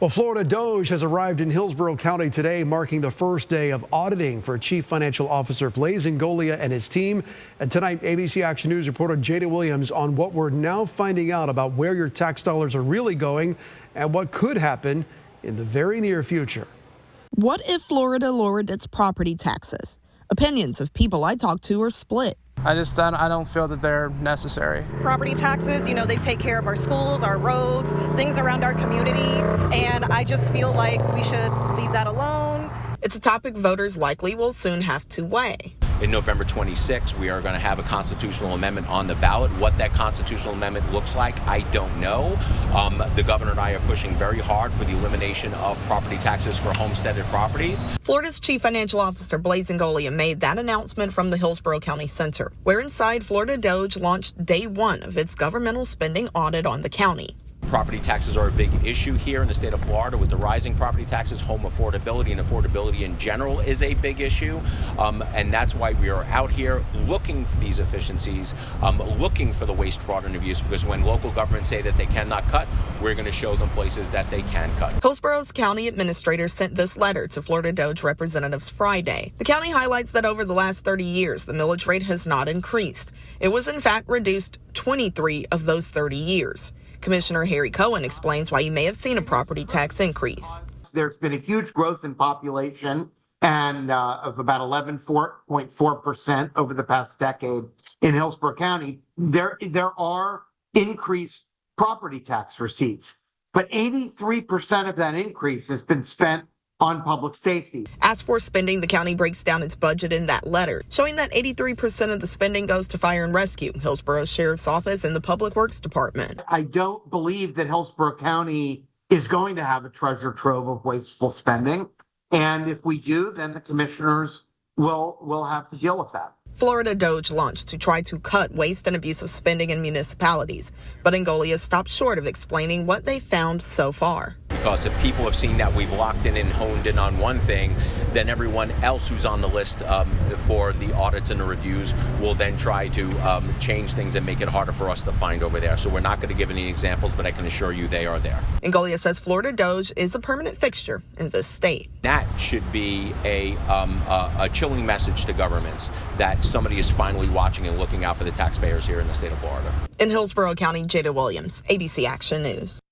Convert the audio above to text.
Well, Florida DOGE has arrived in Hillsborough County today, marking the first day of auditing for Chief Financial Officer Blaise Ingoglia and his team. And tonight, ABC Action News reporter Jada Williams on what we're now finding out about where your tax dollars are really going and what could happen in the very near future. What if Florida lowered its property taxes? Opinions of people I talked to are split. I don't feel that they're necessary. Property taxes, they take care of our schools, our roads, things around our community, and I just feel like we should leave that alone. It's a topic voters likely will soon have to weigh. In November 26, we are going to have a constitutional amendment on the ballot. What that constitutional amendment looks like, I don't know. The governor and I are pushing very hard for the elimination of property taxes for homesteaded properties. Florida's Chief Financial Officer Blaise Ingoglia made that announcement from the Hillsborough County Center, where inside Florida DOGE launched day one of its governmental spending audit on the county. Property taxes are a big issue here in the state of Florida with the rising property taxes. Home affordability and affordability in general is a big issue. And that's why we are out here looking for these efficiencies, looking for the waste, fraud, and abuse, because when local governments say that they cannot cut, we're going to show them places that they can cut. Hillsborough's county administrator sent this letter to Florida DOGE representatives Friday. The county highlights that over the last 30 years, the millage rate has not increased. It was in fact reduced 23 of those 30 years. Commissioner Harry Cohen explains why you may have seen a property tax increase. There's been a huge growth in population and of about 11.4% over the past decade in Hillsborough County. There are increased property tax receipts, but 83% of that increase has been spent on public safety. As for spending, the county breaks down its budget in that letter, showing that 83% of the spending goes to fire and rescue, Hillsborough Sheriff's Office, and the Public Works Department. I don't believe that Hillsborough County is going to have a treasure trove of wasteful spending. And if we do, then the commissioners will have to deal with that. Florida DOGE launched to try to cut waste and abusive spending in municipalities, but Ingoglia stopped short of explaining what they found so far. Because if people have seen that we've locked in and honed in on one thing, then everyone else who's on the list for the audits and the reviews will then try to change things and make it harder for us to find over there. So we're not going to give any examples, but I can assure you they are there. Ingoglia says Florida DOGE is a permanent fixture in this state. That should be a chilling message to governments that somebody is finally watching and looking out for the taxpayers here in the state of Florida. In Hillsborough County, Jada Williams, ABC Action News.